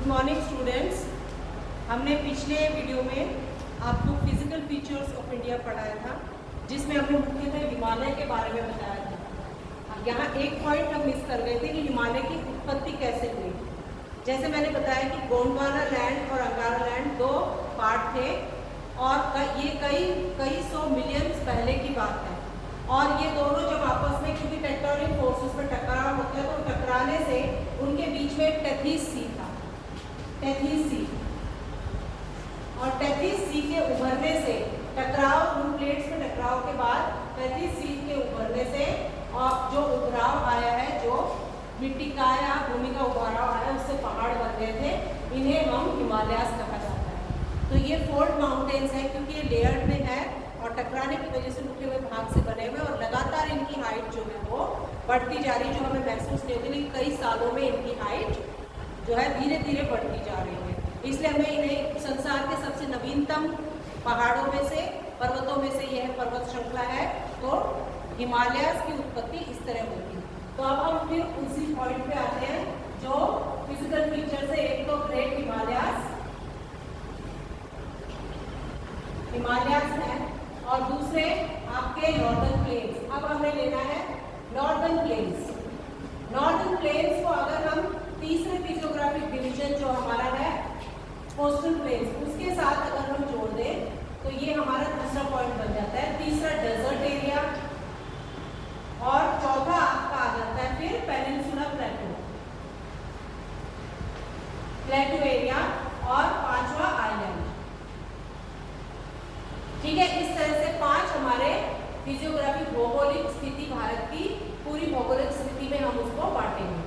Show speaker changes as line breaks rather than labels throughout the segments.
Good morning students. हमने पिछले video में आपको फिजिकल फीचर्स ऑफ इंडिया पढ़ाया था, जिसमें हमने मुख्यतः हिमालय के बारे में बताया था। यहाँ एक पॉइंट हम मिस कर गए थे कि हिमालय की उत्पत्ति कैसे हुई। जैसे मैंने बताया कि गोंडवाना लैंड और अंगारा लैंड दो पार्ट थे और ये कई सौ मिलियंस पहले की बात है। और ये दोनों जब आपस में, क्योंकि टेक्टोनिक फोर्सेस में टकराव होता है, तो टकराने से उनके बीच में एक टेथीस सी था, टेथीस सी। और टेथीस सी के उभरने से टकराव, उन प्लेट्स में टकराव के बाद टेथीस सी के उभरने से और जो उभराव आया है, जो मिट्टी का या भूमि का उभराव आया, उससे पहाड़ बन गए थे। इन्हें हम हिमालयास कहा जाता है। तो ये फोल्ड माउंटेन्स है, क्योंकि ये लेयर्ड में है और टकराने की वजह से टूटे हुए भाग से बने हुए, और लगातार इनकी हाइट जो है वो बढ़ती जा रही है, जो हमें महसूस नहीं होती, लेकिन कई सालों में इनकी हाइट जो है धीरे धीरे बढ़ती जा रही है। इसलिए हमें इन्हें संसार के सबसे नवीनतम पहाड़ों में से, पर्वतों में से यह पर्वत श्रृंखला है। तो हिमालय की उत्पत्ति इस तरह होती है। तो अब हम फिर उसी पॉइंट पे आते हैं, जो फिजिकल फीचर से एक तो ग्रेट हिमालयास है और दूसरे आपके नॉर्दर्न प्लेन्स। अब हमें लेना है नॉर्दर्न प्लेन्स। नॉर्दर्न प्लेन्स को अगर हम तीसरे फिजियोग्राफिक डिवीजन जो हमारा है कोस्टल प्लेन्स, उसके साथ अगर हम जोड़ दें तो ये हमारा दूसरा पॉइंट बन जाता है। तीसरा डेजर्ट एरिया और चौथा आपका आ जाता है फिर पेनिनसुला प्लेटू एरिया और पांचवा आइलैंड। ठीक है, इस तरह से पांच हमारे फिजियोग्राफिक भौगोलिक स्थिति, भारत की पूरी भौगोलिक स्थिति में हम उसको बांटेंगे।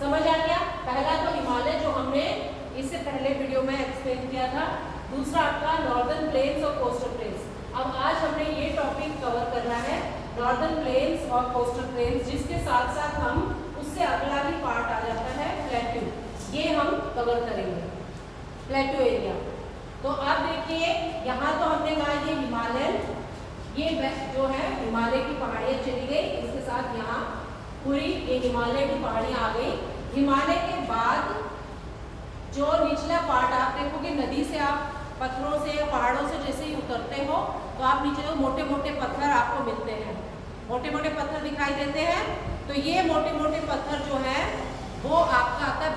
समझ आ गया? पहला तो हिमालय, जो हमने इससे पहले वीडियो में एक्सप्लेन किया था। दूसरा आपका नॉर्दर्न प्लेन्स और कोस्टल प्लेन्स। अब आज हमने ये टॉपिक कवर करना है, नॉर्दर्न प्लेन्स और कोस्टल प्लेन्स, जिसके साथ साथ हम उससे अगला ही पार्ट आ जाता है प्लेट्यू। ये हम कवर करेंगे, प्लेट्यू एरिया। तो आप देखिए, यहाँ तो हमने कहा ये हिमालयन, ये जो है हिमालय की पहाड़ियाँ चली गई, इसके साथ यहाँ पूरी ये हिमालय की पहाड़ियाँ आ गई। हिमालय के बाद जो निचला पार्ट आप देखोगे, नदी से आप पत्थरों से या पहाड़ों से जैसे ही उतरते हो तो आप नीचे मोटे मोटे पत्थर आपको मिलते हैं, मोटे मोटे पत्थर दिखाई देते हैं। तो ये मोटे मोटे पत्थर जो है वो आपका आता है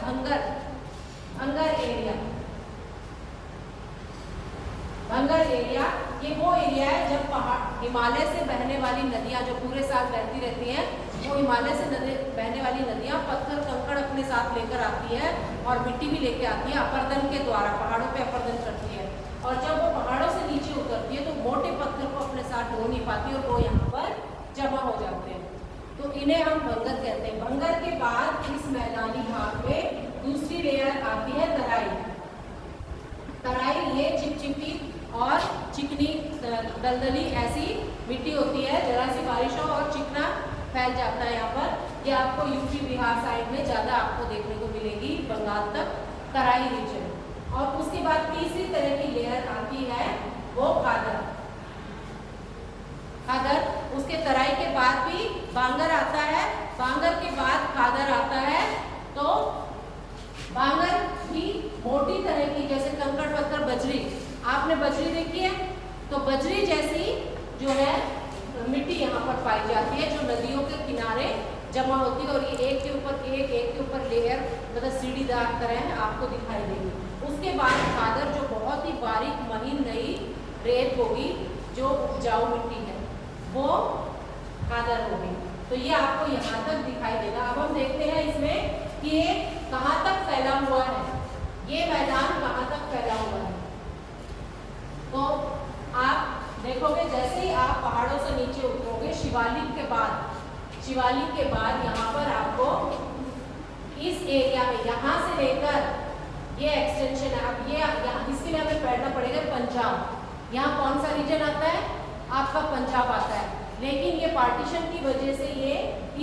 भंगर एरिया। भंगर एरिया ये वो एरिया है जब पहाड़, हिमालय से बहने वाली नदियां जो पूरे साल बहती रहती हैं, वो हिमालय से बहने वाली नदियां पत्थर कंकड़ अपने साथ लेकर आती है और मिट्टी भी लेके आती है, अपर्दन के द्वारा पहाड़ों पे अपर्दन करती है। और जब वो पहाड़ों से नीचे उतरती है तो मोटे पत्थर को अपने साथ ढो नहीं पाती और वो यहाँ पर जमा हो जाते हैं। तो इन्हें हम भंगर कहते हैं। भंगर के बाद इस मैदानी भाग में दूसरी लेयर आती है तराई। तराई ये चिपचिपी और चिकनी दलदली ऐसी मिट्टी होती है, जरा सी बारिश हो और चिकना फैल जाता है यहाँ पर। ये आपको यूपी बिहार साइड में ज़्यादा आपको देखने को मिलेगी, बंगाल तक तराई रीजन। और उसके बाद तीसरी तरह की लेयर आती है वो खादर। उसके तराई के बाद भी बांगर आता है, बांगर के बाद खादर आता है। तो बांगर भी मोटी तरह की, जैसे कंकड़ पत्थर, बजरी, आपने बजरी देखी है, तो बजरी जैसी जो है मिट्टी यहाँ पर पाई जाती है, जो नदियों के किनारे जमा होती है। और ये एक के ऊपर लेयर, मतलब सीढ़ीदार तरह आपको दिखाई देगी। उसके बाद खादर, जो बहुत ही बारीक महीन नई रेत होगी, जो उपजाऊ मिट्टी है, वो खादर होगी। तो ये आपको यहाँ तक दिखाई देगा। अब हम देखते हैं इसमें कि ये कहाँ तक फैला हुआ है, ये मैदान कहाँ तक फैला हुआ है। तो आप देखोगे, जैसे ही आप पहाड़ों से नीचे उतरोगे, शिवालिक के बाद यहाँ पर आपको इस एरिया में, यहाँ से लेकर ये एक्सटेंशन है। अब ये यहाँ, इसके लिए हमें पढ़ना पड़ेगा पंजाब। यहाँ कौन सा रीजन आता है? आपका पंजाब आता है। लेकिन ये पार्टीशन की वजह से ये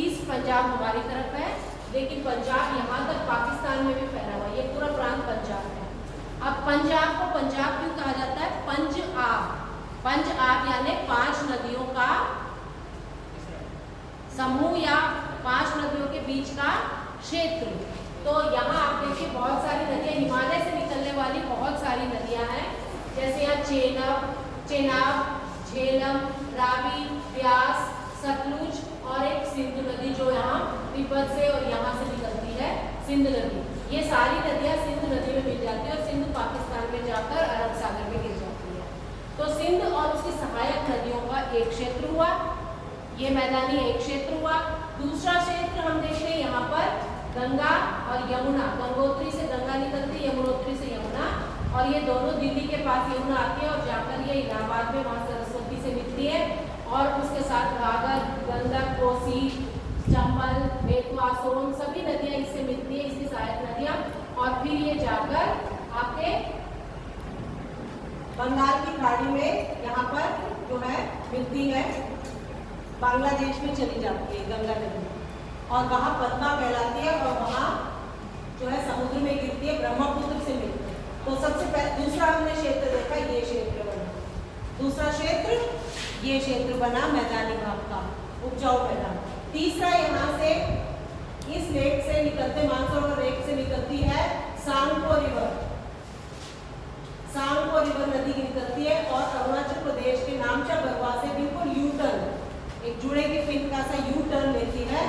ईस्ट पंजाब हमारी तरफ है, लेकिन पंजाब यहाँ तक पाकिस्तान में भी फैला हुआ है। ये पूरा प्रांत पंजाब है। अब पंजाब को पंजाब क्यों कहा जाता है? पंज आब यानी 5 नदियों का समूह या 5 नदियों के बीच का क्षेत्र। तो यहाँ आप देखिए
की बहुत सारी नदियाँ, हिमालय से निकलने वाली बहुत सारी नदियाँ हैं, जैसे यहाँ चेनाब, झेलम, रावी, ब्यास, सतलुज और एक सिंधु नदी जो यहाँ तिब्बत से और यहाँ से निकलती है, सिंधु नदी। ये सारी नदियाँ सिंधु नदी में मिल जाती है और सिंधु पाकिस्तान में जाकर अरब सागर में गिर जाती है। तो सिंध और उसकी सहायक नदियों का एक क्षेत्र हुआ, ये मैदानी एक क्षेत्र हुआ। दूसरा क्षेत्र हम देखते हैं यहाँ पर गंगा और यमुना, गंगोत्री से गंगा निकलती है, यमुनोत्री से यमुना, और ये दोनों दिल्ली के पास यमुना आती है और जाकर ये इलाहाबाद में वहाँ सरस्वती से मिलती है और उसके साथ घाघर, गंडक, कोसी, चंबल, बेतवा, सोन सभी नदियाँ इससे मिलती है, इसकी सहायक नदियाँ, और फिर ये जाकर आपके
बंगाल की खाड़ी में यहाँ पर जो है मिलती है, बांग्लादेश में चली जाती है गंगा नदी और वहाँ पद्मा कहलाती है और वहाँ जो है समुद्र में गिरती है, ब्रह्मपुत्र से मिलती है। तो सबसे पहले दूसरा हमने क्षेत्र देखा, ये क्षेत्र बना, दूसरा क्षेत्र ये क्षेत्र बना मैदानी भाग का, उपजाऊ मैदान। तीसरा यहाँ से इस लेक से निकलते, मानसरोवर लेक से निकलती है सांगपो रिवर, सांगपो रिवर नदी निकलती है और अरुणाचल प्रदेश के नामचा बरवा से बिल्कुल यू टर्न, एक जुड़े के पिन का सा यू टर्न लेती है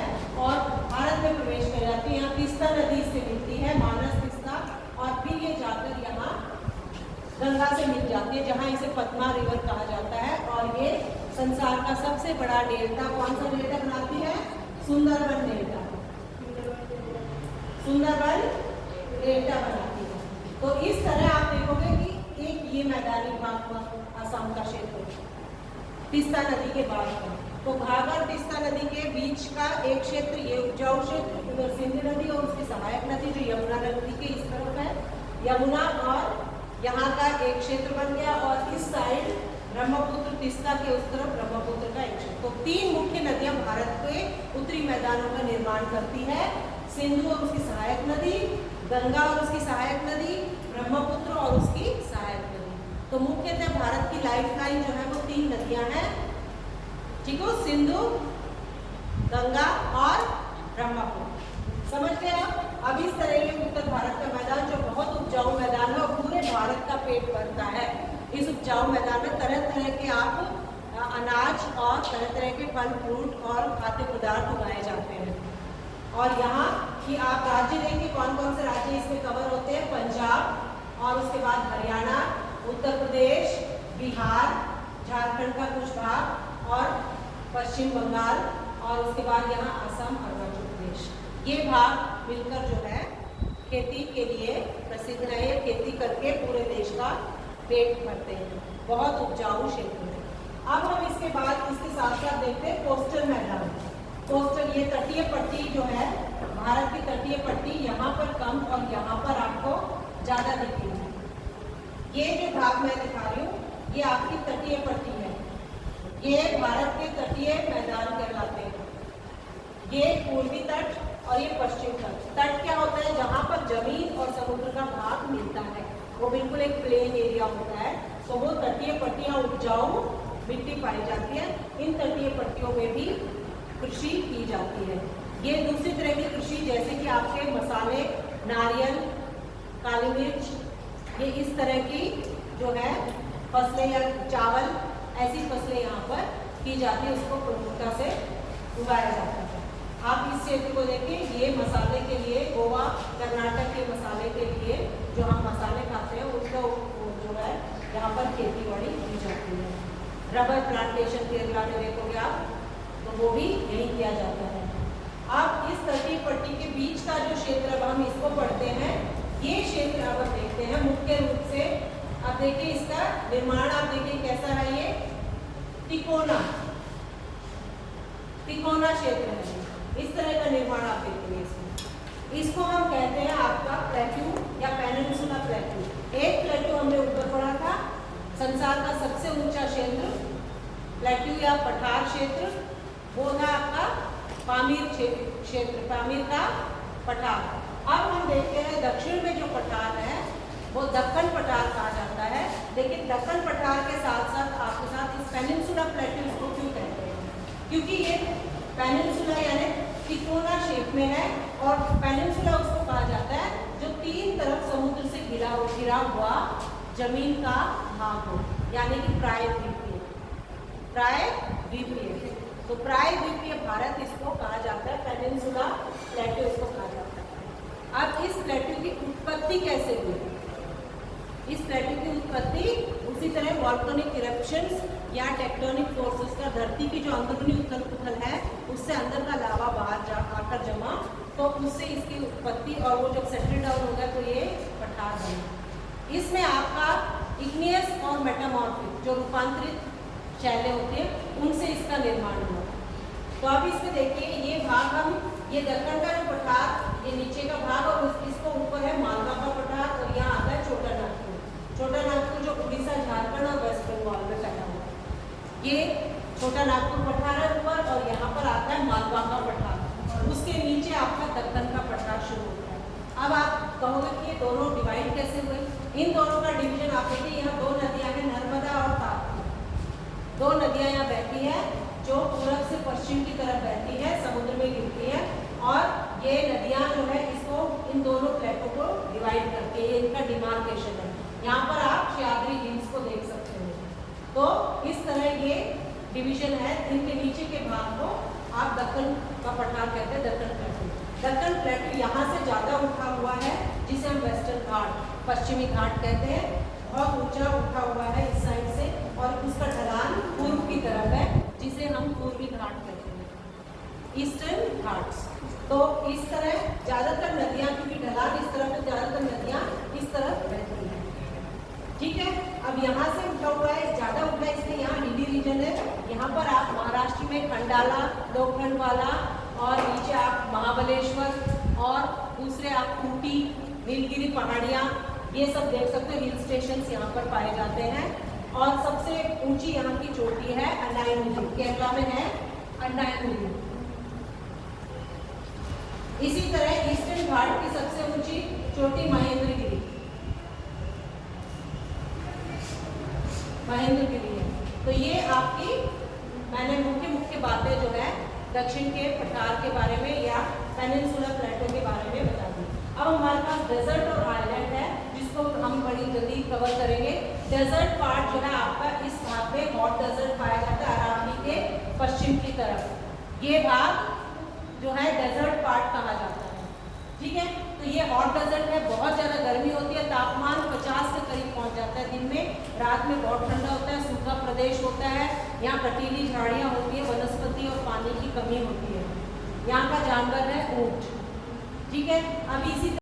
और भारत में प्रवेश कर जाती है। यहाँ तीस्ता नदी से मिलती है, मानस तीस्ता, और फिर ये जाकर यहाँ गंगा से मिल जाती है, जहाँ इसे पद्मा रिवर कहा जाता है। और ये संसार का सबसे बड़ा डेल्टा, कौन सा डेल्टा बनाती है? सुंदरबन डेल्टा, सुंदरबन डेल्टा बनाती है। तो इस तरह आप देखोगे कि एक ये मैदानी भाग में असम का क्षेत्र, तीस्ता नदी के बाद का, तो घाघर तीस्ता नदी के बीच का एक क्षेत्र ये उपजाऊ क्षेत्र, उधर सिंधु नदी और उसकी सहायक नदी जो यमुना नदी के इस तरफ है, यमुना, और यहाँ का एक क्षेत्र बन गया, और इस साइड ब्रह्मपुत्र तीस्ता के उस तरफ ब्रह्मपुत्र का एक क्षेत्र। तो तीन मुख्य नदियाँ भारत के उत्तरी मैदानों का निर्माण करती है, सिंधु और उसकी सहायक नदी, गंगा और उसकी सहायक नदी, ब्रह्मपुत्र और उसकी सहायक नदी। तो मुख्यतः भारत की लाइफलाइन जो है वो तीन नदियाँ हैं, ठीक है, सिंधु, गंगा और ब्रह्मपुत्र। समझ गए आप? अब इस तरह के उत्तर भारत का मैदान जो बहुत उपजाऊ मैदान है और पूरे भारत का पेट भरता है, इस उपजाऊ मैदान में तरह तरह के आप अनाज और तरह तरह के फल फ्रूट और खाद्य पदार्थ उगाए जाते हैं। और यहाँ की आप राज्य देखिए कौन कौन से राज्य इसमें कवर होते हैं, पंजाब और उसके बाद हरियाणा, उत्तर प्रदेश, बिहार, झारखंड का कुछ भाग और पश्चिम बंगाल, और उसके बाद यहाँ असम, अरुणाचल प्रदेश, ये भाग मिलकर जो है खेती के लिए प्रसिद्ध है। खेती करके पूरे देश का पेट भरते हैं, बहुत उपजाऊ क्षेत्र है। अब हम इसके बाद इसके साथ साथ देखते हैं कोस्टल मैदान। कोस्टल, ये तटीय पट्टी जो है भारत की तटीय पट्टी, यहाँ पर कम और यहाँ पर आपको ज़्यादा दिखेगी। ये जो भाग मैं दिखा रही हूँ ये आपकी तटीय पट्टी है, ये भारत के तटीय मैदान कहलाते हैं। ये पूर्वी तट और ये पश्चिम तट। तट क्या होता है? जहाँ पर जमीन और समुद्र का भाग मिलता है, वो बिल्कुल एक प्लेन एरिया होता है, तो वो तटीय पट्टियाँ उपजाऊ मिट्टी पाई जाती है। इन तटीय पट्टियों में भी कृषि की जाती है। ये दूसरी तरह की कृषि, जैसे कि आपके मसाले, नारियल, काली मिर्च, ये इस तरह की जो है फसलें या चावल, ऐसी फसलें यहाँ पर की जाती है, उसको प्रमुखता से उगाया जाता है। आप इस क्षेत्र को देखिए, ये मसाले के लिए गोवा, कर्नाटक के मसाले के लिए जो हम मसाले खाते हैं उसका जो है यहाँ पर खेती बाड़ी की जाती है। रबर प्लांटेशन केरला में देखोगे आप, तो वो भी यही किया जाता है। अब इस तटीय पट्टी के बीच का जो क्षेत्र, अब हम इसको पढ़ते हैं, ये क्षेत्र अब हम देखते हैं मुख्य रूप से। अब देखिए इसका निर्माण, आप देखिए कैसा है, ये तिकोना क्षेत्र है, इस तरह का निर्माण आप देखिए इसमें। इसको हम कहते हैं आपका प्लेट्यू या पेनिनसुला प्लेट्यू। एक प्लेट्यू हमने ऊपर पढ़ा था, संसार का सबसे ऊंचा क्षेत्र प्लेट्यू या पठार क्षेत्र, वो था आपका पामीर क्षेत्र, पामीर का पठार। अब हम देखते हैं दक्षिण में जो पठार है वो दक्कन पठार कहा जाता है। लेकिन दक्कन पठार के साथ साथ आपके साथ इस पेनिनसुला प्लेट्यू को क्यों कहते हैं? क्योंकि ये पेनिनसुला यानी तिकोना शेप में है, और पेनिनसुला उसको कहा जाता है जो 3 घिरा हुआ जमीन का भाग हो, यानी कि प्रायद्वीपीय। प्रायद्वीपीय, तो प्रायद्वीपीय भारत इसको कहा जाता है, पेनिनसुला प्लेटो इसको कहा जाता है। अब इस प्लेटो की उत्पत्ति कैसे हुई? इस प्लेटो की उत्पत्ति उसी तरह वॉल्केनिक इरप्शंस या टेक्टोनिक फोर्सेस का, धरती की जो अंदरूनी उथल पुथल है उससे अंदर का लावा बाहर आकर जमा, तो उससे इसकी उत्पत्ति, और वो जब सेटल डाउन होगा तो ये पठार बना। इसमें आपका इग्नियस और मेटामॉर्फिक जो रूपांतरित शैलें होते हैं उनसे इसका निर्माण हुआ। तो अब इसमें देखिए ये भाग, हम ये दक्कन का जो पठार, ये नीचे का भाग, और इसको ऊपर है मालवा का पठार, और यहाँ आता है छोटा नागपुर। छोटा नागपुर जो उड़ीसा, झारखंड और वेस्ट बंगाल में फैला हुआ है। ये छोटा नागपुर पठार है ऊपर, और यहाँ पर आता है मालवा का पठार, और उसके नीचे आपका दक्कन का पठार शुरू होता है। अब आप कहोगे कि ये दोनों डिवाइड कैसे हुए? इन दोनों का डिवीजन आप देखिए, यहाँ दो नदियाँ हैं, नर्मदा और ताप्ती। दो नदियाँ यहाँ बहती है जो पूरब से पश्चिम की तरफ बहती है, समुद्र में गिरती है, और ये नदियाँ जो है इसको, इन दोनों प्लेटों को डिवाइड करती है। ये इनका डिमार्केशन है। यहाँ पर आप सह्याद्री हिल्स को देख सकते हो। तो इस तरह ये डिवीजन है। इनके नीचे के भाग को आप दक्कन का पठार कहते हैं, दक्कन प्लेटो। दक्कन प्लेटो यहाँ से ज़्यादा उठा हुआ है, जिसे हम वेस्टर्न घाट, पश्चिमी घाट कहते हैं। बहुत ऊंचा उठा हुआ है इस साइड से, और उसका ढलान पूर्व की तरफ है, जिसे हम पूर्वी घाट कहते हैं, ईस्टर्न घाट्स। तो इस तरह ज़्यादातर नदियाँ, क्योंकि ढलान इस तरफ है, ज़्यादातर नदियाँ इस तरफ बहती हैं। ठीक है, अब यहाँ से उठा हुआ है, ज़्यादा उठा है इसलिए यहाँ हिली रीजन है। यहाँ पर आप महाराष्ट्र में खंडाला, लोखंडवाला, और नीचे आप महाबलेश्वर, और दूसरे आप ऊटी, नीलगिरी पहाड़ियाँ, ये सब देख सकते हो। हिल स्टेशंस यहाँ पर पाए जाते हैं। और सबसे ऊंची यहाँ की चोटी है अन्नायमुदी, केरला में है अन्नायमुदी। इसी तरह ईस्टर्न घाट की सबसे ऊंची चोटी महेंद्रगिरी, महेंद्रगिरी है। तो ये आपकी, मैंने मुख्य बातें जो है दक्षिण के पठार के बारे में या पेनिनसुला प्लेटो के बारे में बता दी। अब हमारे पास डेजर्ट और आइलैंड है, जिसको हम बड़ी जल्दी कवर करेंगे। डेजर्ट पार्ट जो है आपका, इस भाग में हॉट डेजर्ट पाया जाता है अरावली के पश्चिम की तरफ। ये भाग जो है डेजर्ट पार्ट कहा जाता है। ठीक है, तो ये हॉट डेजर्ट है, बहुत ज़्यादा गर्मी होती है, तापमान 50 के करीब पहुंच जाता है दिन में, रात में बहुत ठंडा होता है, सूखा प्रदेश होता है। यहाँ कटीली झाड़ियाँ होती है, वनस्पति और पानी की कमी होती है। यहाँ का जानवर है ऊंट। ठीक है, अब इसी